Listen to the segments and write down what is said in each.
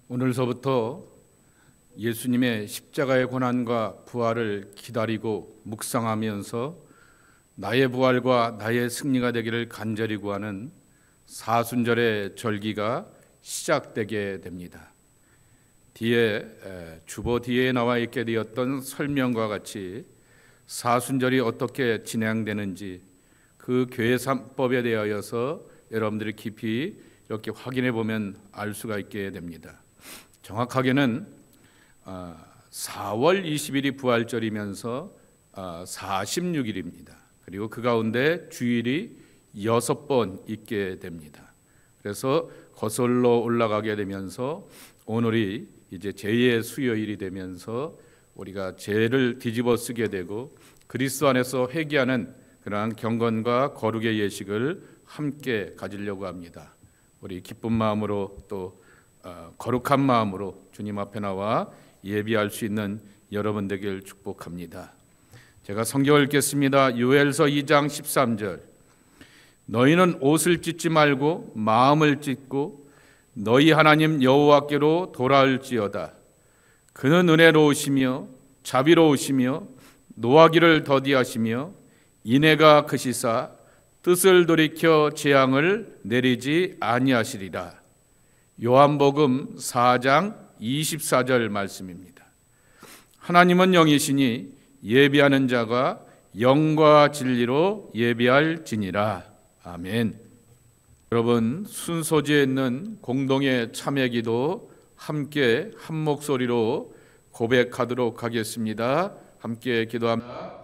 오늘서부터 예수님의 십자가의 고난과 부활을 기다리고 묵상하면서 나의 부활과 나의 승리가 되기를 간절히 구하는 사순절의 절기가 시작되게 됩니다. 주보 뒤에 나와 있게 되었던 설명과 같이 사순절이 어떻게 진행되는지 그 계산법에 대하여서 여러분들이 깊이 이렇게 확인해 보면 알 수가 있게 됩니다. 정확하게는 4월 20일이 부활절이면서 46일입니다. 그리고 그 가운데 주일이 6번 있게 됩니다. 그래서 거슬러 올라가게 되면서 오늘이 이제 제2의 수요일이 되면서 우리가 죄를 뒤집어 쓰게 되고 그리스도 안에서 회개하는 그러한 경건과 거룩의 예식을 함께 가지려고 합니다. 우리 기쁜 마음으로 또 거룩한 마음으로 주님 앞에 나와 예비할 수 있는 여러분 되길 축복합니다. 제가 성경을 읽겠습니다. 요엘서 2장 13절. 너희는 옷을 찢지 말고 마음을 찢고 너희 하나님 여호와께로 돌아올지어다. 그는 은혜로우시며 자비로우시며 노하기를 더디하시며 인애가 크시사 뜻을 돌이켜 재앙을 내리지 아니하시리라. 요한복음 4장 24절 말씀입니다. 하나님은 영이시니 예비하는 자가 영과 진리로 예비할지니라. 아멘. 여러분, 순소지에 있는 공동의 참회기도 함께 한 목소리로 고백하도록 하겠습니다. 함께 기도합니다.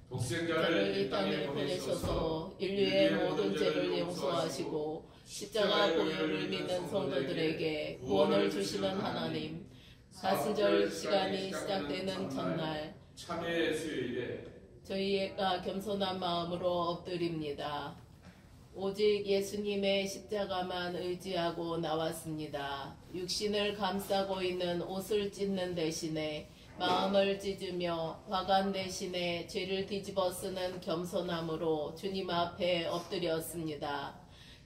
독생자를 이 땅에 보내셔서 인류의 모든 죄를 용서하시고 십자가 보혈을 믿는 성도들에게 구원을 주시는 하나님, 사순절 시간이 시작되는 전날 참회의 수요일에 저희가 겸손한 마음으로 엎드립니다. 오직 예수님의 십자가만 의지하고 나왔습니다. 육신을 감싸고 있는 옷을 찢는 대신에 마음을 찢으며 화관 대신에 죄를 뒤집어 쓰는 겸손함으로 주님 앞에 엎드렸습니다.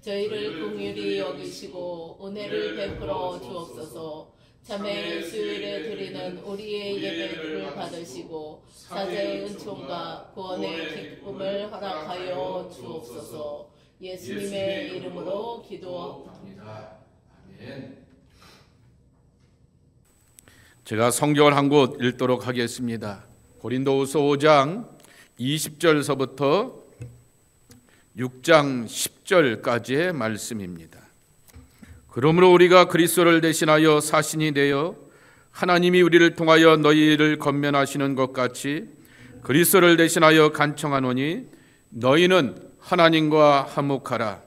저희를 긍휼히 여기시고 은혜를 베풀어 주옵소서. 참회의 수요일에 드리는 우리의 예배를 받으시고 사죄의 은총과 구원의 기쁨을 허락하여 주옵소서. 예수님의 이름으로 기도합니다. 아멘. 제가 성경을 한 곳 읽도록 하겠습니다. 고린도후서 5장 20절서부터 6장 10절까지의 말씀입니다. 그러므로 우리가 그리스도를 대신하여 사신이 되어 하나님이 우리를 통하여 너희를 권면하시는 것 같이 그리스도를 대신하여 간청하노니 너희는 하나님과 화목하라.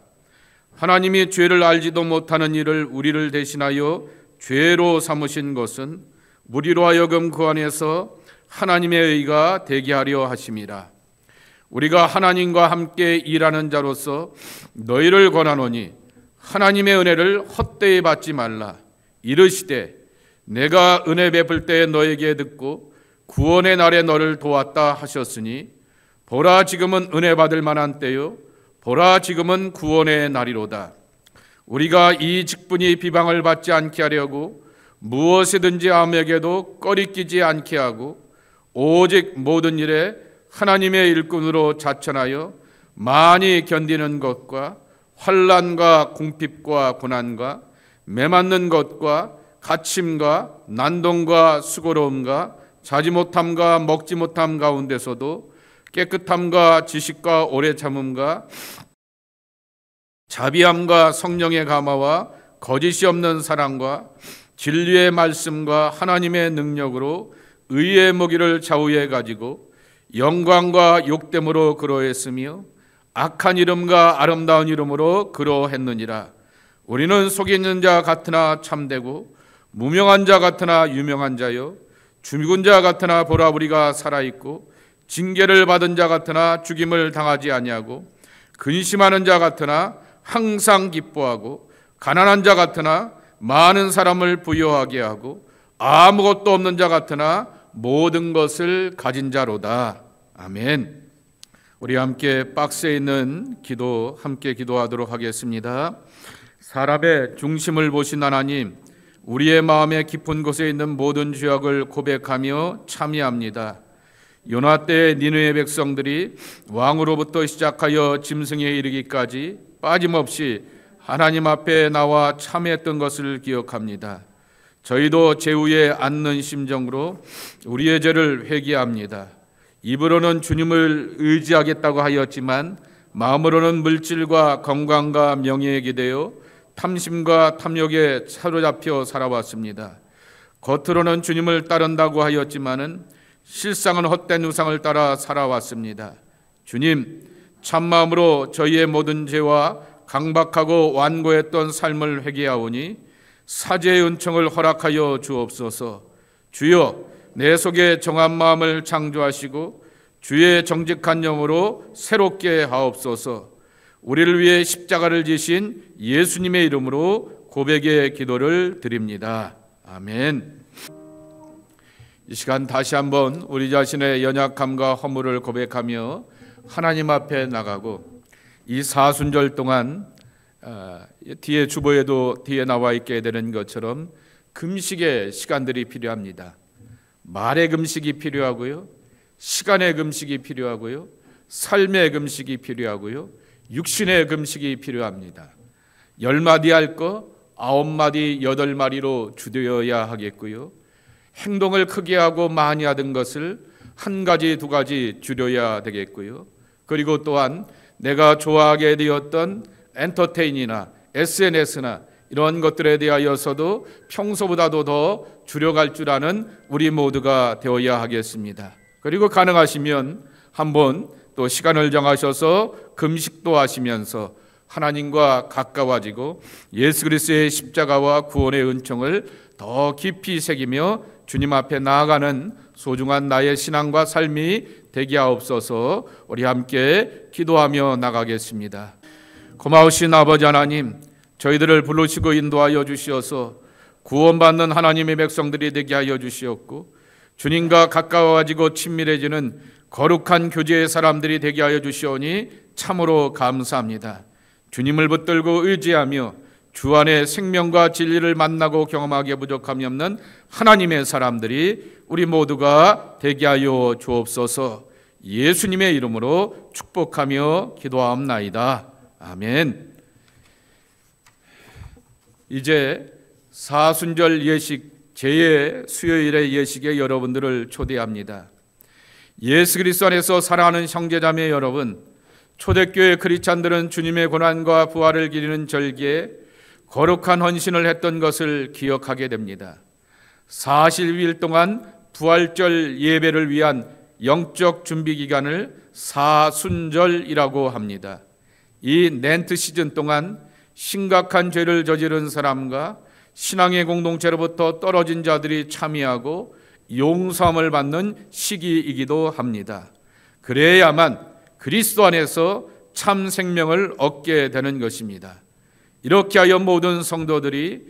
하나님이 죄를 알지도 못하는 일을 우리를 대신하여 죄로 삼으신 것은 우리로 하여금 그 안에서 하나님의 의가 되게 하려 하심이라. 우리가 하나님과 함께 일하는 자로서 너희를 권하노니 하나님의 은혜를 헛되이 받지 말라. 이르시되 내가 은혜 베풀 때 너에게 듣고 구원의 날에 너를 도왔다 하셨으니 보라 지금은 은혜 받을 만한 때요 보라 지금은 구원의 날이로다. 우리가 이 직분이 비방을 받지 않게 하려고 무엇이든지 아무에게도 꺼리끼지 않게 하고 오직 모든 일에 하나님의 일꾼으로 자천하여 많이 견디는 것과 환난과 궁핍과 고난과 매맞는 것과 갇힘과 난동과 수고로움과 자지 못함과 먹지 못함 가운데서도 깨끗함과 지식과 오래 참음과 자비함과 성령의 감화와 거짓이 없는 사랑과 진리의 말씀과 하나님의 능력으로 의의 무기를 좌우해 가지고 영광과 욕됨으로 그러했으며 악한 이름과 아름다운 이름으로 그러했느니라. 우리는 속에 있는 자 같으나 참되고 무명한 자 같으나 유명한 자요 죽은 자 같으나 보라 우리가 살아있고 징계를 받은 자 같으나 죽임을 당하지 아니하고 근심하는 자 같으나 항상 기뻐하고 가난한 자 같으나 많은 사람을 부유하게 하고 아무것도 없는 자 같으나 모든 것을 가진 자로다. 아멘. 우리 함께 박스에 있는 기도 함께 기도하도록 하겠습니다. 사람의 중심을 보신 하나님, 우리의 마음의 깊은 곳에 있는 모든 죄악을 고백하며 참여합니다. 요나 때의 니느웨 백성들이 왕으로부터 시작하여 짐승에 이르기까지 빠짐없이 하나님 앞에 나와 참회했던 것을 기억합니다. 저희도 제후에 앉는 심정으로 우리의 죄를 회개합니다. 입으로는 주님을 의지하겠다고 하였지만 마음으로는 물질과 건강과 명예에 기대어 탐심과 탐욕에 사로잡혀 살아왔습니다. 겉으로는 주님을 따른다고 하였지만은 실상은 헛된 우상을 따라 살아왔습니다. 주님, 참마음으로 저희의 모든 죄와 강박하고 완고했던 삶을 회개하오니 사죄의 은총을 허락하여 주옵소서. 주여, 내 속에 정한 마음을 창조하시고 주의 정직한 영으로 새롭게 하옵소서. 우리를 위해 십자가를 지신 예수님의 이름으로 고백의 기도를 드립니다. 아멘. 이 시간 다시 한번 우리 자신의 연약함과 허물을 고백하며 하나님 앞에 나가고, 이 사순절 동안 뒤에 주보에도 뒤에 나와 있게 되는 것처럼 금식의 시간들이 필요합니다. 말의 금식이 필요하고요, 시간의 금식이 필요하고요, 삶의 금식이 필요하고요, 육신의 금식이 필요합니다. 10마디 할 거 9마디 8마디로 줄여야 하겠고요, 행동을 크게 하고 많이 하던 것을 1가지 2가지 줄여야 되겠고요, 그리고 또한 내가 좋아하게 되었던 엔터테인이나 SNS나 이런 것들에 대하여서도 평소보다도 더 줄여갈 줄 아는 우리 모두가 되어야 하겠습니다. 그리고 가능하시면 한번 또 시간을 정하셔서 금식도 하시면서 하나님과 가까워지고 예수 그리스도의 십자가와 구원의 은총을 더 깊이 새기며 주님 앞에 나아가는 소중한 나의 신앙과 삶이 되게 하옵소서. 우리 함께 기도하며 나가겠습니다. 고마우신 아버지 하나님, 저희들을 부르시고 인도하여 주시어서 구원받는 하나님의 백성들이 되게 하여 주시었고, 주님과 가까워지고 친밀해지는 거룩한 교제의 사람들이 되게 하여 주시오니 참으로 감사합니다. 주님을 붙들고 의지하며 주 안에 생명과 진리를 만나고 경험하기에 부족함이 없는 하나님의 사람들이 우리 모두가 되게 하여 주옵소서. 예수님의 이름으로 축복하며 기도하옵나이다. 아멘. 이제 사순절 예식 제 수요일의 예식에 여러분들을 초대합니다. 예수 그리스도 안에서 사랑하는 형제자매 여러분, 초대교회 크리스찬들은 주님의 고난과 부활을 기리는 절기에 거룩한 헌신을 했던 것을 기억하게 됩니다. 40일 동안 부활절 예배를 위한 영적 준비 기간을 사순절이라고 합니다. 이 렌트 시즌 동안 심각한 죄를 저지른 사람과 신앙의 공동체로부터 떨어진 자들이 참여하고 용서함을 받는 시기이기도 합니다. 그래야만 그리스도 안에서 참 생명을 얻게 되는 것입니다. 이렇게 하여 모든 성도들이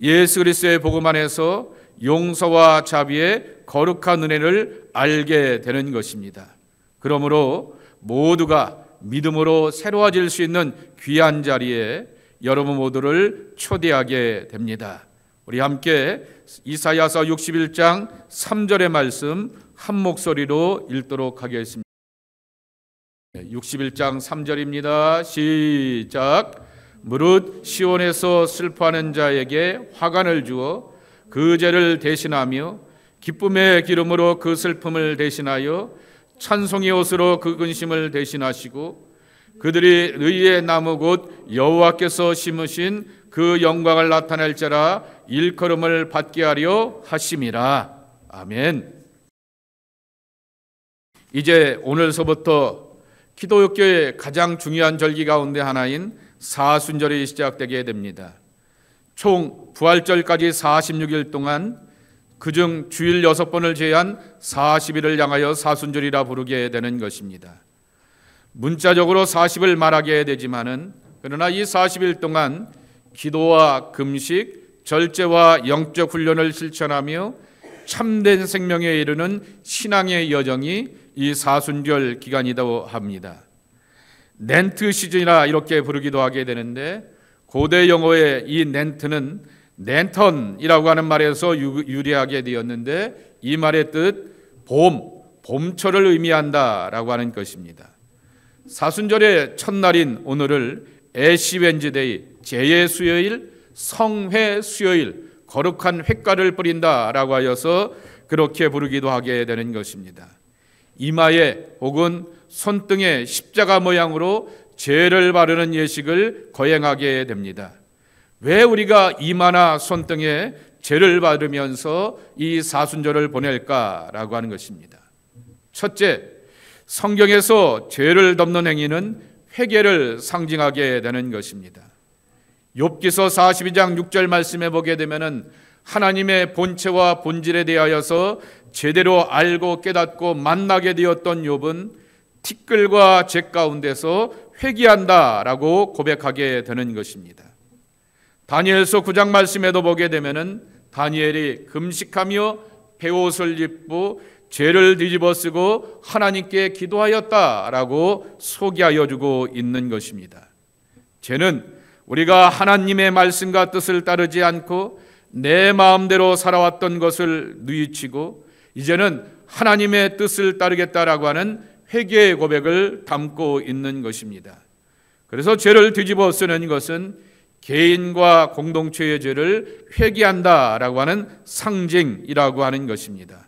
예수 그리스도의 복음 안에서 용서와 자비의 거룩한 은혜를 알게 되는 것입니다. 그러므로 모두가 믿음으로 새로워질 수 있는 귀한 자리에 여러분 모두를 초대하게 됩니다. 우리 함께 이사야서 61장 3절의 말씀 한 목소리로 읽도록 하겠습니다. 61장 3절입니다. 시작. 무릇 시온에서 슬퍼하는 자에게 화관을 주어 그 죄를 대신하며 기쁨의 기름으로 그 슬픔을 대신하여 찬송의 옷으로 그 근심을 대신하시고 그들이 의의 나무 곧 여호와께서 심으신 그 영광을 나타낼자라 일컬음을 받게 하려 하심이라. 아멘. 이제 오늘서부터 기독교의 가장 중요한 절기 가운데 하나인 사순절이 시작되게 됩니다. 총 부활절까지 46일 동안 그중 주일 6번을 제한 40일을 향하여 사순절이라 부르게 되는 것입니다. 문자적으로 40을 말하게 되지만은 그러나 이 40일 동안 기도와 금식, 절제와 영적 훈련을 실천하며 참된 생명에 이르는 신앙의 여정이 이 사순절 기간이라고 합니다. 렌트 시즌이라 이렇게 부르기도 하게 되는데 고대 영어의 이 렌트는 랜턴이라고 하는 말에서 유래하게 되었는데 이 말의 뜻 봄철을 의미한다라고 하는 것입니다. 사순절의 첫날인 오늘을 애시 웬즈데이, 제의 수요일, 성회 수요일, 거룩한 횟가를 뿌린다라고 하여서 그렇게 부르기도 하게 되는 것입니다. 이마에 혹은 손등에 십자가 모양으로 죄를 바르는 예식을 거행하게 됩니다. 왜 우리가 이마나 손등에 죄를 바르면서 이 사순절을 보낼까라고 하는 것입니다. 첫째, 성경에서 죄를 덮는 행위는 회개를 상징하게 되는 것입니다. 욥기서 42장 6절 말씀에 보게 되면은 하나님의 본체와 본질에 대하여서 제대로 알고 깨닫고 만나게 되었던 욥은 티끌과 재 가운데서 회개한다라고 고백하게 되는 것입니다. 다니엘서 9장 말씀에도 보게 되면은 다니엘이 금식하며 베옷을 입고 죄를 뒤집어 쓰고 하나님께 기도하였다라고 소개하여 주고 있는 것입니다. 죄는 우리가 하나님의 말씀과 뜻을 따르지 않고 내 마음대로 살아왔던 것을 뉘우치고 이제는 하나님의 뜻을 따르겠다라고 하는 회개의 고백을 담고 있는 것입니다. 그래서 죄를 뒤집어 쓰는 것은 개인과 공동체의 죄를 회개한다라고 하는 상징이라고 하는 것입니다.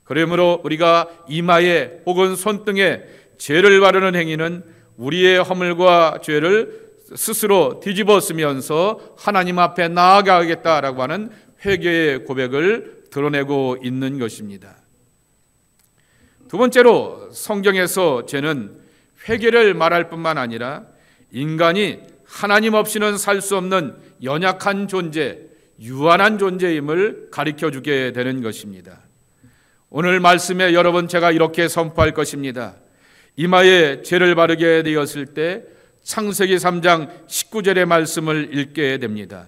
그러므로 우리가 이마에 혹은 손등에 죄를 바르는 행위는 우리의 허물과 죄를 스스로 뒤집어 쓰면서 하나님 앞에 나아가겠다라고 하는 회개의 고백을 드러내고 있는 것입니다. 두 번째로 성경에서 죄는 회개를 말할 뿐만 아니라 인간이 하나님 없이는 살 수 없는 연약한 존재, 유한한 존재임을 가르쳐 주게 되는 것입니다. 오늘 말씀에 여러 번 제가 이렇게 선포할 것입니다. 이마에 죄를 바르게 되었을 때 창세기 3장 19절의 말씀을 읽게 됩니다.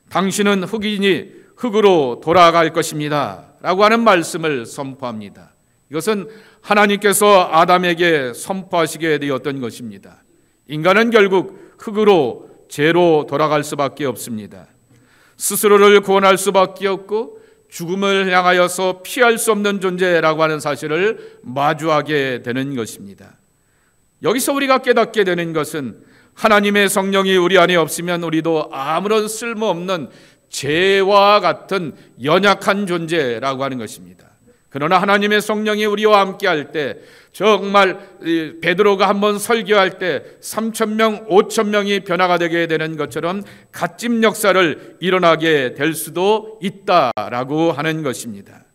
당신은 흙이니 흙으로 돌아갈 것입니다 라고 하는 말씀을 선포합니다. 이것은 하나님께서 아담에게 선포하시게 되었던 것입니다. 인간은 결국 흙으로 죄로 돌아갈 수밖에 없습니다. 스스로를 구원할 수밖에 없고 죽음을 향하여서 피할 수 없는 존재라고 하는 사실을 마주하게 되는 것입니다. 여기서 우리가 깨닫게 되는 것은 하나님의 성령이 우리 안에 없으면 우리도 아무런 쓸모없는 죄와 같은 연약한 존재라고 하는 것입니다. 그러나 하나님의 성령이 우리와 함께할 때 정말 베드로가 한번 설교할 때 3,000명, 5,000명이 변화가 되게 되는 것처럼 갓집 역사를 일어나게 될 수도 있다라고 하는 것입니다.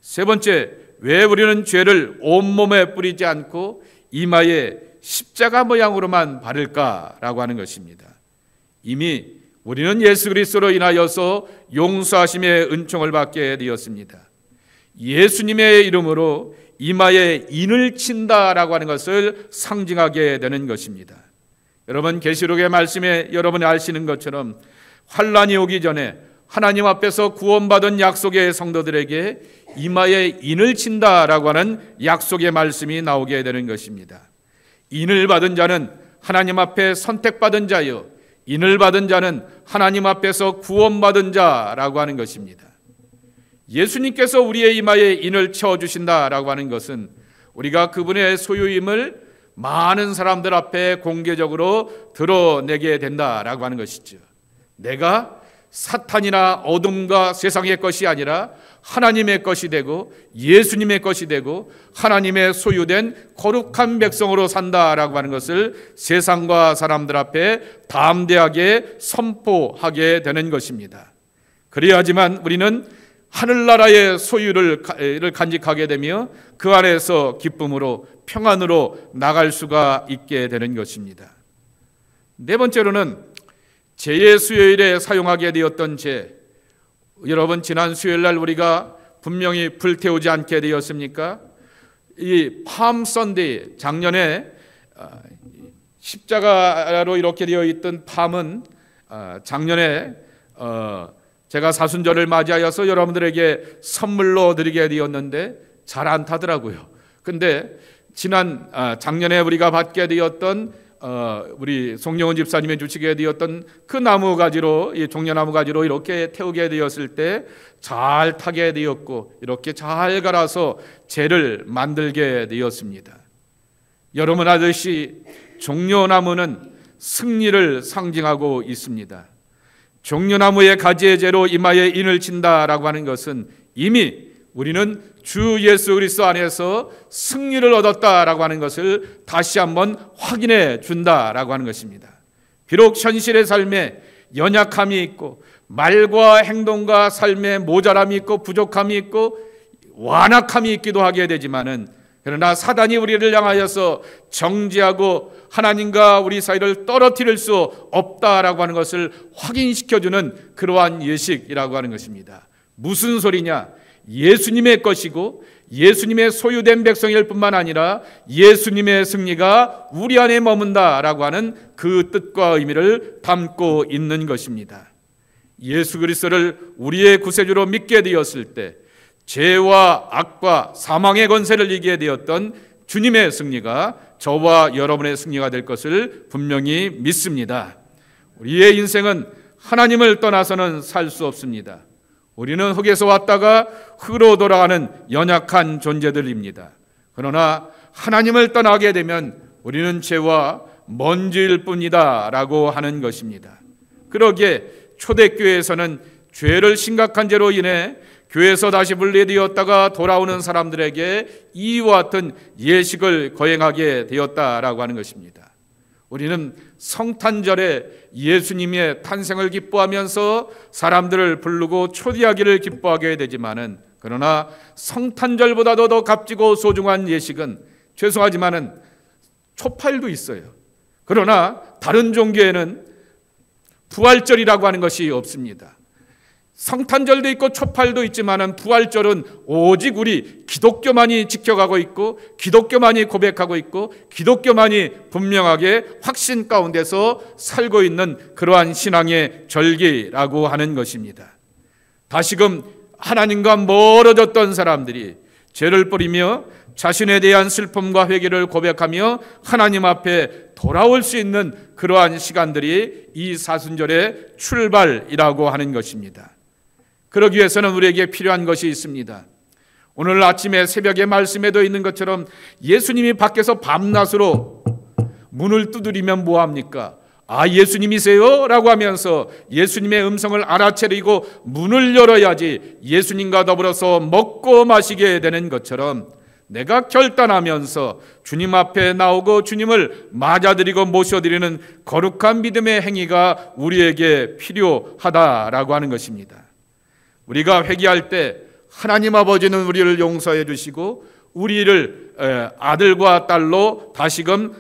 세 번째, 왜 우리는 죄를 온몸에 뿌리지 않고 이마에 십자가 모양으로만 바를까라고 하는 것입니다. 이미 우리는 예수 그리스도로 인하여서 용서하심의 은총을 받게 되었습니다. 예수님의 이름으로 이마에 인을 친다라고 하는 것을 상징하게 되는 것입니다. 여러분, 계시록의 말씀에 여러분이 아시는 것처럼 환란이 오기 전에 하나님 앞에서 구원받은 약속의 성도들에게 이마에 인을 친다라고 하는 약속의 말씀이 나오게 되는 것입니다. 인을 받은 자는 하나님 앞에 선택받은 자요, 인을 받은 자는 하나님 앞에서 구원받은 자라고 하는 것입니다. 예수님께서 우리의 이마에 인을 채워주신다라고 하는 것은 우리가 그분의 소유임을 많은 사람들 앞에 공개적으로 드러내게 된다라고 하는 것이죠. 내가 사탄이나 어둠과 세상의 것이 아니라 하나님의 것이 되고 예수님의 것이 되고 하나님의 소유된 거룩한 백성으로 산다라고 하는 것을 세상과 사람들 앞에 담대하게 선포하게 되는 것입니다. 그래야지만 우리는 하늘나라의 소유를 간직하게 되며 그 안에서 기쁨으로 평안으로 나갈 수가 있게 되는 것입니다. 네 번째로는 죄의 수요일에 사용하게 되었던 죄. 여러분, 지난 수요일날 우리가 분명히 불태우지 않게 되었습니까? 이 팜 선데이, 작년에 십자가로 이렇게 되어 있던 팜은 작년에 제가 사순절을 맞이하여서 여러분들에게 선물로 드리게 되었는데 잘 안 타더라고요. 근데 작년에 우리가 받게 되었던 우리 송영원 집사님의 주시게 되었던 그 나무 가지로, 이 종려나무 가지로 이렇게 태우게 되었을 때 잘 타게 되었고 이렇게 잘 갈아서 재를 만들게 되었습니다. 여러분 아듯이 종려나무는 승리를 상징하고 있습니다. 종려나무의 가지의 재로 이마에 인을 친다라고 하는 것은 이미 우리는 주 예수 그리스도 안에서 승리를 얻었다라고 하는 것을 다시 한번 확인해 준다라고 하는 것입니다. 비록 현실의 삶에 연약함이 있고 말과 행동과 삶에 모자람이 있고 부족함이 있고 완악함이 있기도 하게 되지만은, 그러나 사단이 우리를 향하여서 정죄하고 하나님과 우리 사이를 떨어뜨릴 수 없다라고 하는 것을 확인시켜주는 그러한 예식이라고 하는 것입니다. 무슨 소리냐? 예수님의 것이고 예수님의 소유된 백성일 뿐만 아니라 예수님의 승리가 우리 안에 머문다라고 하는 그 뜻과 의미를 담고 있는 것입니다. 예수 그리스도를 우리의 구세주로 믿게 되었을 때 죄와 악과 사망의 권세를 이기게 되었던 주님의 승리가 저와 여러분의 승리가 될 것을 분명히 믿습니다. 우리의 인생은 하나님을 떠나서는 살 수 없습니다. 우리는 흙에서 왔다가 흙으로 돌아가는 연약한 존재들입니다. 그러나 하나님을 떠나게 되면 우리는 죄와 먼지일 뿐이다 라고 하는 것입니다. 그러기에 초대교회에서는 죄를 심각한 죄로 인해 교회에서 다시 분리되었다가 돌아오는 사람들에게 이와 같은 예식을 거행하게 되었다라고 하는 것입니다. 우리는 성탄절에 예수님의 탄생을 기뻐하면서 사람들을 부르고 초대하기를 기뻐하게 되지만은, 그러나 성탄절보다도 더 값지고 소중한 예식은, 죄송하지만은 초팔도 있어요. 그러나 다른 종교에는 부활절이라고 하는 것이 없습니다. 성탄절도 있고 초팔도 있지만은 부활절은 오직 우리 기독교만이 지켜가고 있고 기독교만이 고백하고 있고 기독교만이 분명하게 확신 가운데서 살고 있는 그러한 신앙의 절기라고 하는 것입니다. 다시금 하나님과 멀어졌던 사람들이 죄를 뿌리며 자신에 대한 슬픔과 회개를 고백하며 하나님 앞에 돌아올 수 있는 그러한 시간들이 이 사순절의 출발이라고 하는 것입니다. 그러기 위해서는 우리에게 필요한 것이 있습니다. 오늘 아침에 새벽에 말씀에도 있는 것처럼 예수님이 밖에서 밤낮으로 문을 두드리면 뭐합니까? 아, 예수님이세요? 라고 하면서 예수님의 음성을 알아채리고 문을 열어야지 예수님과 더불어서 먹고 마시게 되는 것처럼 내가 결단하면서 주님 앞에 나오고 주님을 맞아드리고 모셔드리는 거룩한 믿음의 행위가 우리에게 필요하다라고 하는 것입니다. 우리가 회개할 때 하나님 아버지는 우리를 용서해 주시고 우리를 아들과 딸로 다시금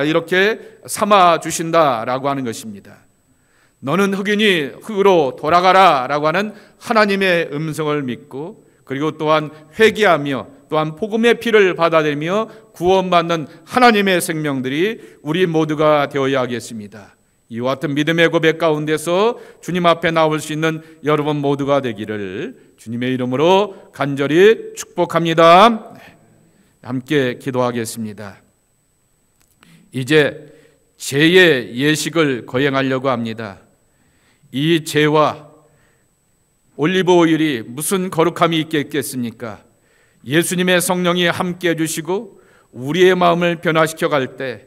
이렇게 삼아 주신다라고 하는 것입니다. 너는 흑인이 흙으로 돌아가라 라고 하는 하나님의 음성을 믿고, 그리고 또한 회개하며 또한 복음의 피를 받아들이며 구원받는 하나님의 생명들이 우리 모두가 되어야 하겠습니다. 이와 같은 믿음의 고백 가운데서 주님 앞에 나올 수 있는 여러분 모두가 되기를 주님의 이름으로 간절히 축복합니다. 함께 기도하겠습니다. 이제 제의 예식을 거행하려고 합니다. 이 제와 올리브 오일이 무슨 거룩함이 있겠습니까? 예수님의 성령이 함께 해주시고 우리의 마음을 변화시켜 갈 때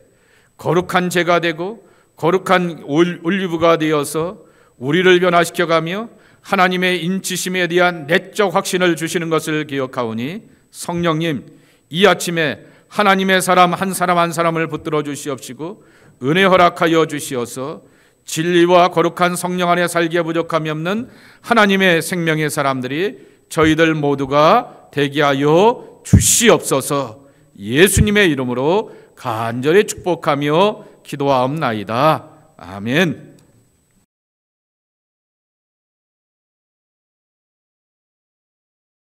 거룩한 제가 되고 거룩한 올리브가 되어서 우리를 변화시켜가며 하나님의 인치심에 대한 내적 확신을 주시는 것을 기억하오니, 성령님 이 아침에 하나님의 사람 한 사람 한 사람을 붙들어 주시옵시고 은혜 허락하여 주시어서 진리와 거룩한 성령 안에 살기에 부족함이 없는 하나님의 생명의 사람들이 저희들 모두가 되게 하여 주시옵소서. 예수님의 이름으로 간절히 축복하며 기도하옵나이다. 아멘.